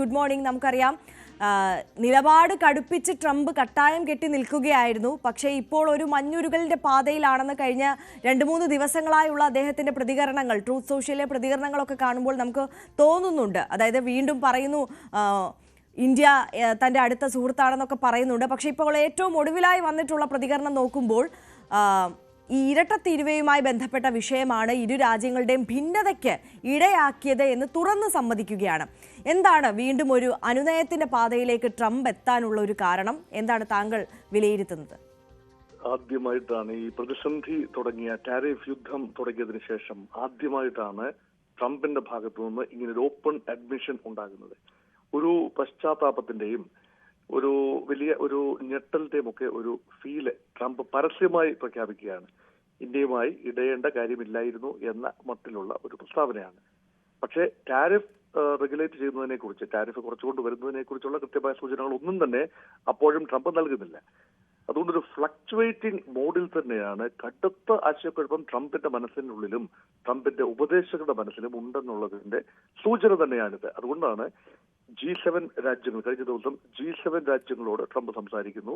Good morning. നമുക്കറിയാം നിലപാട് കടുപ്പിച്ച് Trump കട്ടായം കെട്ടി നിൽക്കുകയായിരുന്നു. പക്ഷേ ഇപ്പോൾ ഒരു മഞ്ഞുരുകലിന്റെ പാതയിലാണെന്ന് കഴിഞ്ഞ 2-3 ദിവസങ്ങളായുള്ള അദ്ദേഹത്തിന്റെ പ്രതികരണങ്ങൾ, ട്രൂത്ത് സോഷ്യലിലെ പ്രതികരണങ്ങളൊക്കെ കാണുമ്പോൾ നമുക്ക് തോന്നുന്നുണ്ട്. അതായത് വീണ്ടും പറയുന്നു ഇന്ത്യ തൻ്റെ അടുത്ത സുഹൃത്താണെന്നൊക്കെ പറയുന്നുണ്ട്. പക്ഷേ ഇപ്പോൾ ഏറ്റവും ഒടുവിലായി വന്നിട്ടുള്ള പ്രതികരണം നോക്കുമ്പോൾ ഈ ഇരട്ടത്തീരുവയുമായി ബന്ധപ്പെട്ട വിഷയമാണ് ഇരു രാജ്യങ്ങളുടെയും ഭിന്നതയ്ക്ക് ഇടയാക്കിയത് എന്ന് തുറന്ന് സമ്മതിക്കുകയാണ്. എന്താണ് വീണ്ടും ഒരു അനുനയത്തിന്റെ പാതയിലേക്ക് ട്രംപ് എത്താനുള്ള ഒരു കാരണം? എന്താണ് താങ്കൾ വിലയിരുത്തുന്നത്? ആദ്യമായിട്ടാണ് ഈ പ്രതിസന്ധി തുടങ്ങിയ ടാരിഫ് യുദ്ധം തുടങ്ങിയതിനു ശേഷം ആദ്യമായിട്ടാണ് ട്രംപിന്റെ ഭാഗത്തു നിന്ന് ഇങ്ങനെ ഒരു ഓപ്പൺ അഡ്മിഷൻ ഉണ്ടാകുന്നത്. ഒരു പശ്ചാത്താപത്തിന്റെയും ഒരു വലിയ ഒരു ഞെട്ടലിന്റെയും ഒക്കെ ഒരു ഫീല് ട്രംപ് പരസ്യമായി പ്രഖ്യാപിക്കുകയാണ്. ഇന്ത്യയുമായി ഇടയേണ്ട കാര്യമില്ലായിരുന്നു എന്ന മട്ടിലുള്ള ഒരു പ്രസ്താവനയാണ്. പക്ഷേ ടാരിഫ് റെഗുലേറ്റ് ചെയ്യുന്നതിനെ കുറിച്ച്, ടാരിഫ് കുറച്ചുകൊണ്ട് വരുന്നതിനെ കുറിച്ചുള്ള കൃത്യമായ സൂചനകൾ ഒന്നും തന്നെ അപ്പോഴും ട്രംപ് നൽകുന്നില്ല. അതുകൊണ്ടൊരു ഫ്ലക്ച്വേറ്റിംഗ് മോഡിൽ തന്നെയാണ് കടുത്ത ആശയക്കുഴപ്പം ട്രംപിന്റെ മനസ്സിനുള്ളിലും ട്രംപിന്റെ ഉപദേശകരുടെ മനസ്സിലും ഉണ്ടെന്നുള്ളതിന്റെ സൂചന തന്നെയാണിത്. അതുകൊണ്ടാണ് G7 രാജ്യങ്ങൾ, കഴിഞ്ഞ ദിവസം G7 രാജ്യങ്ങളോട് ട്രംപ് സംസാരിക്കുന്നു.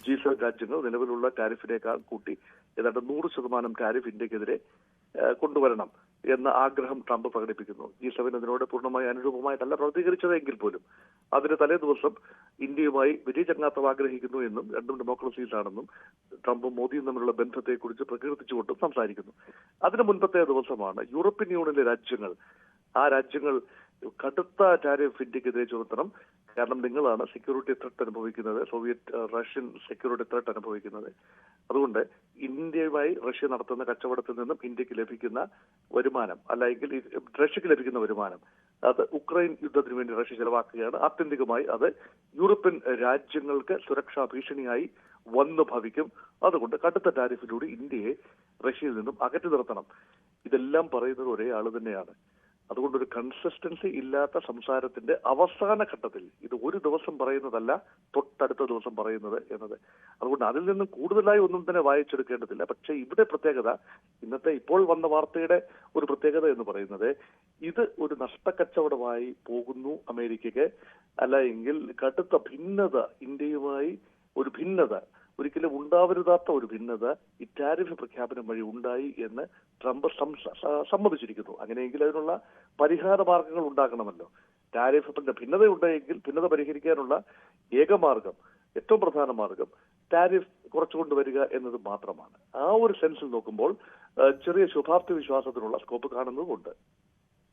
G7 രാജ്യങ്ങൾ നിലവിലുള്ള ടാരിഫിനേക്കാൾ കൂട്ടി ഏതാണ്ട് 100% ടാരിഫ് ഇന്ത്യക്കെതിരെ കൊണ്ടുവരണം എന്ന ആഗ്രഹം ട്രംപ് പ്രകടിപ്പിക്കുന്നു. G7 അതിനോട് പൂർണ്ണമായി അനുരൂപമായിട്ടല്ല പ്രതികരിച്ചതെങ്കിൽ പോലും അതിന് തലേ ദിവസം ഇന്ത്യയുമായി വലിയ ചങ്ങാത്തം ആഗ്രഹിക്കുന്നു എന്നും രണ്ടും ഡെമോക്രസീസാണെന്നും ട്രംപും മോദിയും തമ്മിലുള്ള ബന്ധത്തെക്കുറിച്ച് പ്രകീർത്തിച്ചുകൊണ്ടും സംസാരിക്കുന്നു. അതിന് മുൻപത്തെ ദിവസമാണ് യൂറോപ്യൻ യൂണിയനിലെ രാജ്യങ്ങൾ, ആ രാജ്യങ്ങൾ കടുത്ത ടാരിഫ് ഇന്ത്യക്കെതിരെ ചുമത്തണം, കാരണം നിങ്ങളാണ് സെക്യൂരിറ്റി ത്രെട്ട് അനുഭവിക്കുന്നത്, സോവിയറ്റ് റഷ്യൻ സെക്യൂരിറ്റി ത്രെട്ട് അനുഭവിക്കുന്നത്. അതുകൊണ്ട് ഇന്ത്യയുമായി റഷ്യ നടത്തുന്ന കച്ചവടത്തിൽ നിന്നും ഇന്ത്യക്ക് ലഭിക്കുന്ന വരുമാനം, അല്ലെങ്കിൽ റഷ്യക്ക് ലഭിക്കുന്ന വരുമാനം, അത് ഉക്രൈൻ യുദ്ധത്തിന് വേണ്ടി റഷ്യ ചെലവാക്കുകയാണ്. ആത്യന്തികമായി അത് യൂറോപ്യൻ രാജ്യങ്ങൾക്ക് സുരക്ഷാ ഭീഷണിയായി വന്നു ഭവിക്കും. അതുകൊണ്ട് കടുത്ത ടാരിഫിലൂടെ ഇന്ത്യയെ റഷ്യയിൽ നിന്നും അകറ്റി നിർത്തണം. ഇതെല്ലാം പറയുന്നത് ഒരേ ആള് തന്നെയാണ്. അതുകൊണ്ടൊരു കൺസിസ്റ്റൻസി ഇല്ലാത്ത സംസാരത്തിന്റെ അവസാന ഘട്ടത്തിൽ ഇത് ഒരു ദിവസം പറയുന്നതല്ല, തൊട്ടടുത്ത ദിവസം പറയുന്നത് എന്നത്. അതുകൊണ്ട് അതിൽ നിന്നും കൂടുതലായി ഒന്നും തന്നെ വായിച്ചെടുക്കേണ്ടതില്ല. പക്ഷേ ഇവിടെ പ്രത്യേകത, ഇന്നത്തെ ഇപ്പോൾ വന്ന വാർത്തയുടെ ഒരു പ്രത്യേകത എന്ന് പറയുന്നത്, ഇത് ഒരു നഷ്ടക്കച്ചവടമായി പോകുന്നു അമേരിക്കയ്ക്ക്. അല്ല എങ്കിൽ കടുത്ത ഭിന്നത, ഇന്ത്യയുമായി ഒരു ഭിന്നത, ഒരിക്കലും ഉണ്ടാവരുതാത്ത ഒരു ഭിന്നത ഈ ടാരിഫ് പ്രഖ്യാപനം വഴി ഉണ്ടായി എന്ന് ട്രംപ് സമ്മതിച്ചിരിക്കുന്നു. അങ്ങനെയെങ്കിൽ അതിനുള്ള പരിഹാര മാർഗങ്ങൾ ഉണ്ടാകണമല്ലോ. ടാരിഫിന്റെ ഭിന്നത ഉണ്ടെങ്കിൽ ഭിന്നത പരിഹരിക്കാനുള്ള ഏകമാർഗം, ഏറ്റവും പ്രധാന മാർഗം ടാരിഫ് കുറച്ചുകൊണ്ടുവരിക എന്നത് മാത്രമാണ്. ആ ഒരു സെൻസിൽ നോക്കുമ്പോൾ ചെറിയ ശുഭാപ്തി വിശ്വാസത്തിനുള്ള സ്കോപ്പ് കാണുന്നതുകൊണ്ട്.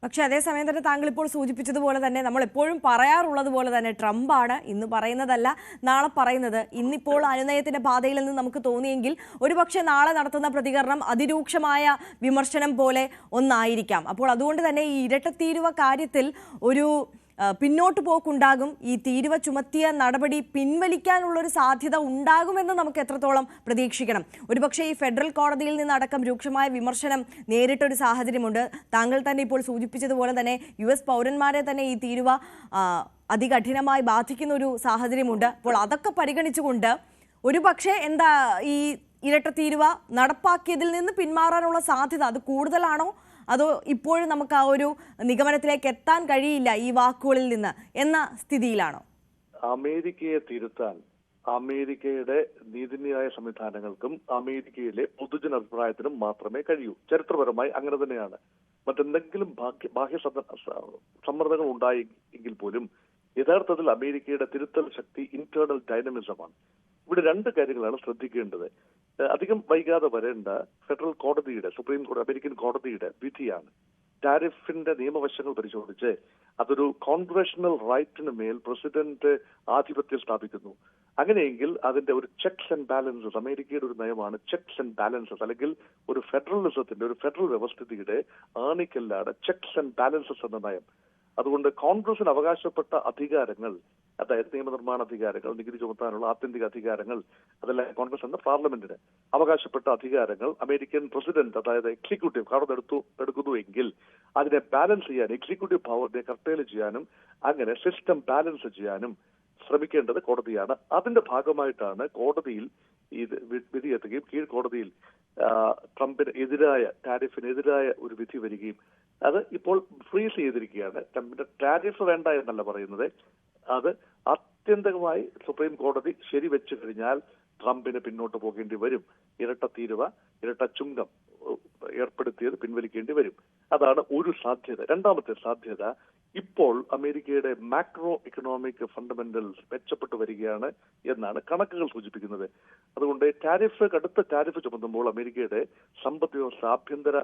പക്ഷെ അതേസമയം തന്നെ താങ്കൾ ഇപ്പോൾ സൂചിപ്പിച്ചതുപോലെ തന്നെ നമ്മൾ എപ്പോഴും പറയാറുള്ളത് പോലെ തന്നെ ട്രംപാണ് ഇന്ന് പറയുന്നതല്ല നാളെ പറയുന്നത്. ഇന്നിപ്പോൾ അനുനയത്തിന്റെ പാതയിൽ നിന്ന് നമുക്ക് തോന്നിയെങ്കിൽ ഒരുപക്ഷെ നാളെ നടത്തുന്ന പ്രതികരണം അതിരൂക്ഷമായ വിമർശനം പോലെ ഒന്നായിരിക്കാം. അപ്പോൾ അതുകൊണ്ട് തന്നെ ഈ ഇരട്ടത്തീരുവ കാര്യത്തിൽ ഒരു പിന്നോട്ട് പോക്കുണ്ടാകും. ഈ തീരുവ ചുമത്തിയ നടപടി പിൻവലിക്കാനുള്ളൊരു സാധ്യത ഉണ്ടാകുമെന്ന് നമുക്ക് എത്രത്തോളം പ്രതീക്ഷിക്കണം? ഒരുപക്ഷെ ഈ ഫെഡറൽ കോടതിയിൽ നിന്നടക്കം രൂക്ഷമായ വിമർശനം നേരിട്ടൊരു സാഹചര്യമുണ്ട്. താങ്കൾ തന്നെ ഇപ്പോൾ സൂചിപ്പിച്ചതുപോലെ തന്നെ US പൗരന്മാരെ തന്നെ ഈ തീരുവ അതികഠിനമായി ബാധിക്കുന്ന ഒരു സാഹചര്യമുണ്ട്. അപ്പോൾ അതൊക്കെ പരിഗണിച്ചുകൊണ്ട് ഒരുപക്ഷെ എന്താ ഈ ഇരട്ടത്തീരുവ നടപ്പാക്കിയതിൽ നിന്ന് പിന്മാറാനുള്ള സാധ്യത അത് കൂടുതലാണോ, അതോ ഇപ്പോഴും നമുക്ക് ആ ഒരു നിഗമനത്തിലേക്ക് എത്താൻ കഴിയില്ല ഈ വാക്കുകളിൽ നിന്ന് എന്ന സ്ഥിതിയിലാണോ? അമേരിക്കയെ തിരുത്താൻ അമേരിക്കയുടെ നീതിന്യായ സംവിധാനങ്ങൾക്കും അമേരിക്കയിലെ പൊതുജന അഭിപ്രായത്തിനും മാത്രമേ കഴിയൂ. ചരിത്രപരമായി അങ്ങനെ തന്നെയാണ്. മറ്റെന്തെങ്കിലും ബാഹ്യ സമ്മർദ്ദങ്ങൾ ഉണ്ടായി എങ്കിൽ പോലും യഥാർത്ഥത്തിൽ അമേരിക്കയുടെ തിരുത്തൽ ശക്തി ഇന്റേണൽ ഡൈനമിസമാണ്. ഇവിടെ രണ്ട് കാര്യങ്ങളാണ് ശ്രദ്ധിക്കേണ്ടത്. അധികം വൈകാതെ വരേണ്ട ഫെഡറൽ കോടതിയുടെ, സുപ്രീം കോടതി, അമേരിക്കൻ കോടതിയുടെ വിധിയാണ്. ടാരിഫിന്റെ നിയമവശങ്ങൾ പരിശോധിച്ച് അതൊരു കോൺഗ്രഷണൽ റൈറ്റിന് മേൽ പ്രസിഡന്റ് ആധിപത്യം സ്ഥാപിക്കുന്നു. അങ്ങനെയെങ്കിൽ അതിന്റെ ഒരു ചെക്സ് ആൻഡ് ബാലൻസസ്, അമേരിക്കയുടെ ഒരു നയമാണ് ചെക്സ് ആൻഡ് ബാലൻസസ്, അല്ലെങ്കിൽ ഒരു ഫെഡറലിസത്തിന്റെ, ഒരു ഫെഡറൽ വ്യവസ്ഥിതിയുടെ ആണിക്കല്ലാണ് ചെക്സ് ആൻഡ് ബാലൻസസ് എന്ന നയം. അതുകൊണ്ട് കോൺഗ്രസിന് അവകാശപ്പെട്ട അധികാരങ്ങൾ, അതായത് നിയമനിർമ്മാണ അധികാരങ്ങൾ, നികുതി ചുമത്താനുള്ള ആത്യന്തിക അധികാരങ്ങൾ, അതല്ല കോൺഗ്രസ് എന്ന പാർലമെന്റിന് അവകാശപ്പെട്ട അധികാരങ്ങൾ അമേരിക്കൻ പ്രസിഡന്റ്, അതായത് എക്സിക്യൂട്ടീവ് കടമെടുക്കുന്നുവെങ്കിൽ അതിനെ ബാലൻസ് ചെയ്യാൻ, എക്സിക്യൂട്ടീവ് പവറിനെ കർട്ടേൽ ചെയ്യാനും അങ്ങനെ സിസ്റ്റം ബാലൻസ് ചെയ്യാനും ശ്രമിക്കേണ്ടത് കോടതിയാണ്. അതിന്റെ ഭാഗമായിട്ടാണ് കോടതിയിൽ ഇത് വിധിയെത്തുകയും കീഴ്ക്കോടതിയിൽ ട്രംപിന് എതിരായ, ടാരിഫിനെതിരായ ഒരു വിധി വരികയും അത് ഇപ്പോൾ ഫ്രീസ് ചെയ്തിരിക്കുകയാണ്. ട്രംപിന്റെ ടാരിഫ് വേണ്ട എന്നല്ല പറയുന്നത്, അത് ആത്യന്തികമായി സുപ്രീം കോടതി ശരിവെച്ചു കഴിഞ്ഞാൽ ട്രംപിന് പിന്നോട്ട് പോകേണ്ടി വരും. ഇരട്ട തീരുവ, ഇരട്ട ചുങ്കം ഏർപ്പെടുത്തിയത് പിൻവലിക്കേണ്ടി വരും. അതാണ് ഒരു സാധ്യത. രണ്ടാമത്തെ സാധ്യത, ഇപ്പോൾ അമേരിക്കയുടെ മാക്രോ എക്കണോമിക് ഫണ്ടമെന്റൽസ് മെച്ചപ്പെട്ടു വരികയാണ് എന്നാണ് കണക്കുകൾ സൂചിപ്പിക്കുന്നത്. അതുകൊണ്ട് കടുത്ത ടാരിഫ് ചുമത്തുമ്പോൾ അമേരിക്കയുടെ സമ്പദ് വ്യവസ്ഥ, ആഭ്യന്തര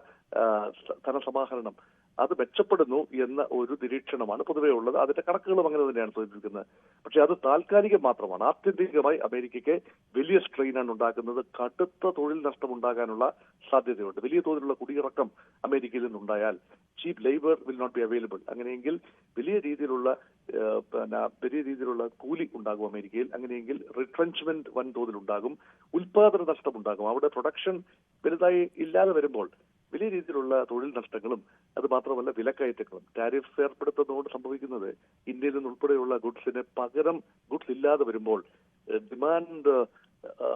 ധനസമാഹരണം അത് മെച്ചപ്പെടുന്നു എന്ന ഒരു നിരീക്ഷണമാണ് പൊതുവേ ഉള്ളത്. അതിന്റെ കണക്കുകളും അങ്ങനെ തന്നെയാണ് സൂചിപ്പിക്കുന്നത്. പക്ഷെ അത് താൽക്കാലികം മാത്രമാണ്. ആത്യന്തികമായി അമേരിക്കയ്ക്ക് വലിയ സ്ട്രെയിനാണ് ഉണ്ടാക്കുന്നത്. കടുത്ത തൊഴിൽ നഷ്ടം ഉണ്ടാകാനുള്ള സാധ്യതയുണ്ട്. വലിയ തോതിലുള്ള കുടിയിറക്കം അമേരിക്കയിൽ നിന്നുണ്ടായാൽ cheap labour will not be available. അങ്ങനെയെങ്കിൽ വലിയ രീതിയിലുള്ള കൂലി ഉണ്ടാകും അമേരിക്കയിൽ. അങ്ങനെയെങ്കിൽ റിട്രെഞ്ച്മെന്റ് വൻതോതിലുണ്ടാകും, ഉൽപാദന നഷ്ടമുണ്ടാകും. അവിടെ പ്രൊഡക്ഷൻ വലുതായി ഇല്ലാതെ വരുമ്പോൾ വലിയ രീതിയിലുള്ള തൊഴിൽ നഷ്ടങ്ങളും അത് മാത്രമല്ല വിലക്കയറ്റങ്ങളും. ടാരിഫ് ഏർപ്പെടുത്തുന്നതുകൊണ്ട് സംഭവിക്കുന്നത് ഇന്ത്യയിൽ നിന്നുൾപ്പെടെയുള്ള ഗുഡ്സിന് പകരം ഗുഡ്സ് ഇല്ലാതെ വരുമ്പോൾ ഡിമാൻഡ്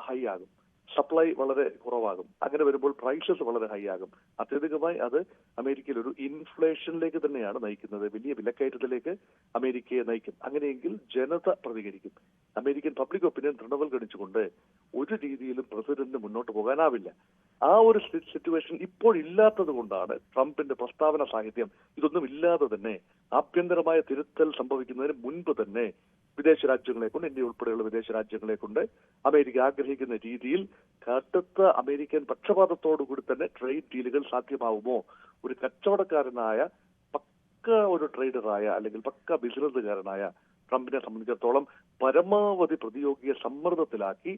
ഹൈ ആകും, സപ്ലൈ വളരെ കുറവാകും. അങ്ങനെ വരുമ്പോൾ പ്രൈസസ് വളരെ ഹൈ ആകും. അത്യധികമായി അത് അമേരിക്കയിൽ ഒരു ഇൻഫ്ലേഷനിലേക്ക് തന്നെയാണ് നയിക്കുന്നത്. വലിയ വിലക്കയറ്റത്തിലേക്ക് അമേരിക്കയെ നയിക്കും. അങ്ങനെയെങ്കിൽ ജനത പ്രതികരിക്കും. അമേരിക്കൻ പബ്ലിക് ഒപ്പീനിയൻ തൃണവൽ ഗണിച്ചുകൊണ്ട് ഒരു രീതിയിലും പ്രസിഡന്റിന് മുന്നോട്ട് പോകാനാവില്ല. ആ ഒരു സിറ്റുവേഷൻ ഇപ്പോൾ ഇല്ലാത്തത് കൊണ്ടാണ് ട്രംപിന്റെ പ്രസ്താവന സാഹിത്യം ഇതൊന്നും ഇല്ലാതെ തന്നെ ആഭ്യന്തരമായ തിരുത്തൽ സംഭവിക്കുന്നതിന് മുൻപ് തന്നെ വിദേശ രാജ്യങ്ങളെ കൊണ്ട്, ഇന്ത്യ ഉൾപ്പെടെയുള്ള വിദേശ രാജ്യങ്ങളെ കൊണ്ട് അമേരിക്ക ആഗ്രഹിക്കുന്ന രീതിയിൽ കടുത്ത അമേരിക്കൻ പക്ഷപാതത്തോടുകൂടി തന്നെ ട്രേഡ് ഡീലുകൾ സാധ്യമാവുമോ? ഒരു കച്ചവടക്കാരനായ പക്ക ഒരു ട്രേഡറായ അല്ലെങ്കിൽ പക്ക ബിസിനസ്സുകാരനായ ട്രംപിനെ സംബന്ധിച്ചിടത്തോളം പരമാവധി പ്രതിയോഗിയെ സമ്മർദ്ദത്തിലാക്കി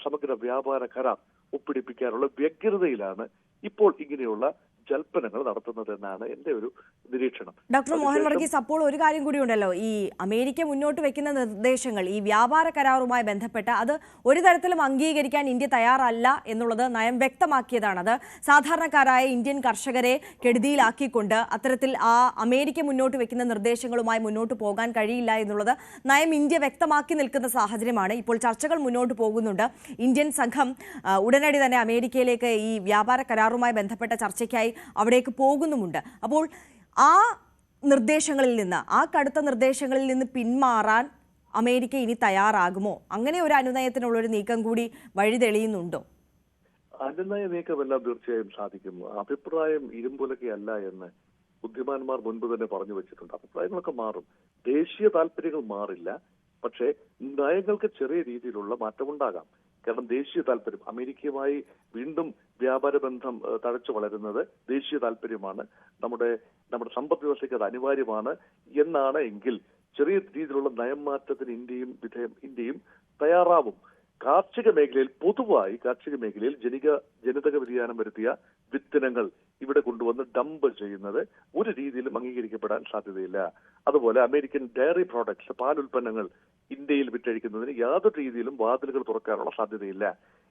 സമഗ്ര വ്യാപാര കരാർ ഒപ്പിടിപ്പിക്കാനുള്ള വ്യഗ്രതയിലാണ് ഇപ്പോൾ ഇങ്ങനെയുള്ള ജൽപ്പനങ്ങൾ നടത്തുന്നത് എന്നാണ് എന്റെ ഒരു നിരീക്ഷണം. ഡോക്ടർ മോഹൻ വർഗീസ്, അപ്പോൾ ഒരു കാര്യം കൂടിയുണ്ടല്ലോ, ഈ അമേരിക്ക മുന്നോട്ട് വെക്കുന്ന നിർദ്ദേശങ്ങൾ ഈ വ്യാപാര കരാറുമായി ബന്ധപ്പെട്ട് അത് ഒരു തരത്തിലും അംഗീകരിക്കാൻ ഇന്ത്യ തയ്യാറല്ല എന്നുള്ളത് നയം വ്യക്തമാക്കിയതാണ്. അത് സാധാരണക്കാരായ ഇന്ത്യൻ കർഷകരെ കെടുതിയിലാക്കിക്കൊണ്ട് അത്തരത്തിൽ ആ അമേരിക്ക മുന്നോട്ട് വെക്കുന്ന നിർദ്ദേശങ്ങളുമായി മുന്നോട്ട് പോകാൻ കഴിയില്ല എന്നുള്ളത് നയം ഇന്ത്യ വ്യക്തമാക്കി നിൽക്കുന്ന സാഹചര്യമാണ്. ഇപ്പോൾ ചർച്ചകൾ മുന്നോട്ട് പോകുന്നുണ്ട്. ഇന്ത്യൻ സംഘം ഉടനടി തന്നെ അമേരിക്കയിലേക്ക് ഈ വ്യാപാര കരാറുമായി ബന്ധപ്പെട്ട ചർച്ചയ്ക്കായി അവിടേക്ക് പോകുന്നുമുണ്ട്. അപ്പോൾ ആ നിർദ്ദേശങ്ങളിൽ നിന്ന്, ആ കടുത്ത നിർദ്ദേശങ്ങളിൽ നിന്ന് പിന്മാറാൻ അമേരിക്ക ഇനി തയ്യാറാകുമോ? അങ്ങനെ ഒരു അനുനയത്തിനുള്ള ഒരു നീക്കം കൂടി വഴി തെളിയുന്നുണ്ടോ? അനുനയ നീക്കമെല്ലാം തീർച്ചയായും സാധിക്കും. അഭിപ്രായം ഇരുമ്പുലകയല്ല എന്ന് ബുദ്ധിമാന്മാർ മുൻപ് തന്നെ പറഞ്ഞു വെച്ചിട്ടുണ്ട്. അഭിപ്രായങ്ങളൊക്കെ മാറും, ദേശീയ താല്പര്യങ്ങൾ മാറില്ല. പക്ഷേ നയങ്ങൾക്ക് ചെറിയ രീതിയിലുള്ള മാറ്റമുണ്ടാകാം. കാരണം ദേശീയ താല്പര്യം, അമേരിക്കയുമായി വീണ്ടും വ്യാപാര ബന്ധം തഴച്ചു വളരുന്നത് ദേശീയ താല്പര്യമാണ്. നമ്മുടെ സമ്പദ് വ്യവസ്ഥയ്ക്ക് അത് അനിവാര്യമാണ് എന്നാണ് എങ്കിൽ ചെറിയ രീതിയിലുള്ള നയം മാറ്റത്തിന് ഇന്ത്യയും തയ്യാറാവും. കാർഷിക മേഖലയിൽ പൊതുവായി ജനിതക വ്യതിയാനം വരുത്തിയ വിത്തിനങ്ങൾ ഇവിടെ കൊണ്ടുവന്ന് ഡംപ് ചെയ്യുന്നത് ഒരു രീതിയിലും അംഗീകരിക്കപ്പെടാൻ സാധ്യതയില്ല. അതുപോലെ അമേരിക്കൻ ഡയറി പ്രോഡക്ട്സ്, പാലുൽപ്പന്നങ്ങൾ ഇന്ത്യയിൽ വിറ്റഴിക്കുന്നതിന് യാതൊരു രീതിയിലും വാതിലുകൾ തുറക്കാനുള്ള സാധ്യതയില്ല.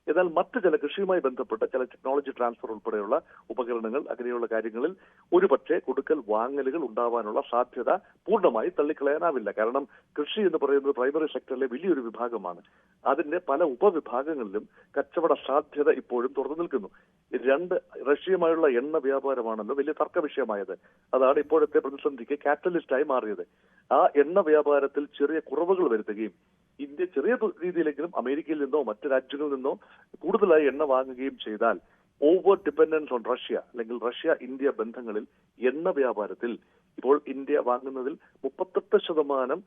എന്നാൽ മറ്റു ചില കൃഷിയുമായി ബന്ധപ്പെട്ട ചില ടെക്നോളജി ട്രാൻസ്ഫർ ഉൾപ്പെടെയുള്ള ഉപകരണങ്ങൾ, അങ്ങനെയുള്ള കാര്യങ്ങളിൽ ഒരുപക്ഷെ കൊടുക്കൽ വാങ്ങലുകൾ ഉണ്ടാവാനുള്ള സാധ്യത പൂർണ്ണമായി തള്ളിക്കളയാനാവില്ല. കാരണം കൃഷി എന്ന് പറയുന്നത് പ്രൈമറി സെക്ടറിലെ വലിയൊരു വിഭാഗമാണ്. അതിന്റെ പല ഉപവിഭാഗങ്ങളിലും കച്ചവട സാധ്യത ഇപ്പോഴും തുറന്നു നിൽക്കുന്നു. റഷ്യയുമായുള്ള എണ്ണ വ്യാപാരമാണല്ലോ വലിയ തർക്ക വിഷയമായത്. അതാണ് ഇപ്പോഴത്തെ പ്രതിസന്ധിക്ക് കാറ്റലിസ്റ്റായി മാറിയത്. ആ എണ്ണ വ്യാപാരത്തിൽ ചെറിയ കുറവുകൾ വരുത്തുകയും ഇന്ത്യ ചെറിയ രീതിയിലെങ്കിലും അമേരിക്കയിൽ നിന്നോ മറ്റു രാജ്യങ്ങളിൽ നിന്നോ കൂടുതലായി എണ്ണ വാങ്ങുകയും ചെയ്താൽ ഓവർ ഡിപെൻഡൻസ് ഓൺ റഷ്യ അല്ലെങ്കിൽ റഷ്യ ഇന്ത്യ ബന്ധങ്ങളിൽ എണ്ണ വ്യാപാരത്തിൽ ഇപ്പോൾ ഇന്ത്യ വാങ്ങുന്നതിൽ 38%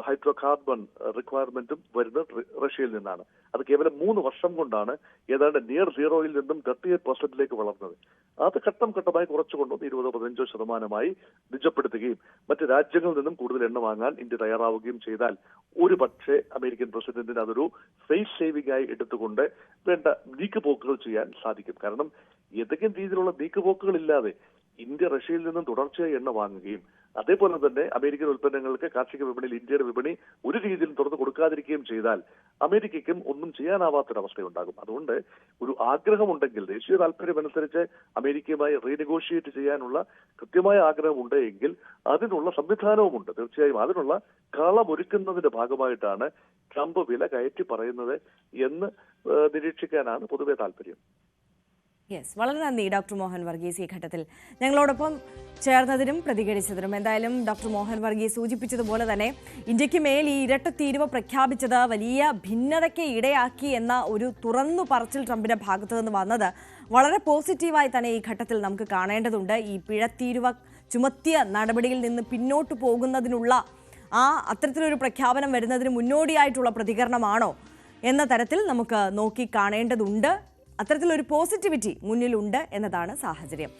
ഹൈഡ്രോ കാർബൺ റിക്വയർമെന്റും വരുന്നത് റഷ്യയിൽ നിന്നാണ്. അത് കേവലം 3 വർഷം കൊണ്ടാണ് ഏതാണ്ട് നിയർ സീറോയിൽ നിന്നും 38% വളർന്നത്. അത് ഘട്ടം ഘട്ടമായി കുറച്ചുകൊണ്ടുവന്ന് 20-15% നിജപ്പെടുത്തുകയും മറ്റ് രാജ്യങ്ങളിൽ നിന്നും കൂടുതൽ എണ്ണ വാങ്ങാൻ ഇന്ത്യ തയ്യാറാവുകയും ചെയ്താൽ ഒരു പക്ഷേ അമേരിക്കൻ പ്രസിഡന്റിന് അതൊരു ഫേസ് സേവിംഗ് ആയി എടുത്തുകൊണ്ട് വേണ്ട നീക്കുപോക്കുകൾ ചെയ്യാൻ സാധിക്കും. കാരണം ഏതെങ്കിലും രീതിയിലുള്ള നീക്കുപോക്കുകൾ ഇല്ലാതെ ഇന്ത്യ റഷ്യയിൽ നിന്നും തുടർച്ചയായി എണ്ണ വാങ്ങുകയും അതേപോലെ തന്നെ അമേരിക്കൻ ഉൽപ്പന്നങ്ങൾക്ക് കാർഷിക വിപണിയിൽ ഇന്ത്യയുടെ വിപണി ഒരു രീതിയിലും തുറന്നു കൊടുക്കാതിരിക്കുകയും ചെയ്താൽ അമേരിക്കയ്ക്കും ഒന്നും ചെയ്യാനാവാത്തൊരവസ്ഥയുണ്ടാകും. അതുകൊണ്ട് ഒരു ആഗ്രഹമുണ്ടെങ്കിൽ, ദേശീയ താല്പര്യമനുസരിച്ച് അമേരിക്കയുമായി റീനെഗോഷിയേറ്റ് ചെയ്യാനുള്ള കൃത്യമായ ആഗ്രഹമുണ്ട് എങ്കിൽ അതിനുള്ള സംവിധാനവുമുണ്ട്. തീർച്ചയായും അതിനുള്ള കളമൊരുക്കുന്നതിന്റെ ഭാഗമായിട്ടാണ് ട്രംപ് വില കയറ്റി പറയുന്നത് എന്ന് നിരീക്ഷിക്കാനാണ് പൊതുവെ താല്പര്യം. യെസ്, വളരെ നന്ദി ഡോക്ടർ മോഹൻ വർഗീസ് ഈ ഘട്ടത്തിൽ ഞങ്ങളോടൊപ്പം ചേർന്നതിനും പ്രതികരിച്ചതിനും. എന്തായാലും ഡോക്ടർ മോഹൻ വർഗീസ് സൂചിപ്പിച്ചതുപോലെ തന്നെ ഇന്ത്യക്ക് മേൽ ഈ ഇരട്ട തീരുവ പ്രഖ്യാപിച്ചത് വലിയ ഭിന്നതയ്ക്ക് ഇടയാക്കി എന്ന ഒരു തുറന്നു പറച്ചിൽ ട്രംപിന്റെ ഭാഗത്തു നിന്ന് വന്നത് വളരെ പോസിറ്റീവായി തന്നെ ഈ ഘട്ടത്തിൽ നമുക്ക് കാണേണ്ടതുണ്ട്. ഈ പിഴത്തീരുവ ചുമത്തിയ നടപടിയിൽ നിന്ന് പിന്നോട്ട് പോകുന്നതിനുള്ള അത്തരത്തിലൊരു പ്രഖ്യാപനം വരുന്നതിന് മുന്നോടിയായിട്ടുള്ള പ്രതികരണമാണോ എന്ന തരത്തിൽ നമുക്ക് നോക്കി കാണേണ്ടതുണ്ട്. അത്തരത്തിലൊരു പോസിറ്റിവിറ്റി മുന്നിലുണ്ട് എന്നതാണ് സാഹചര്യം.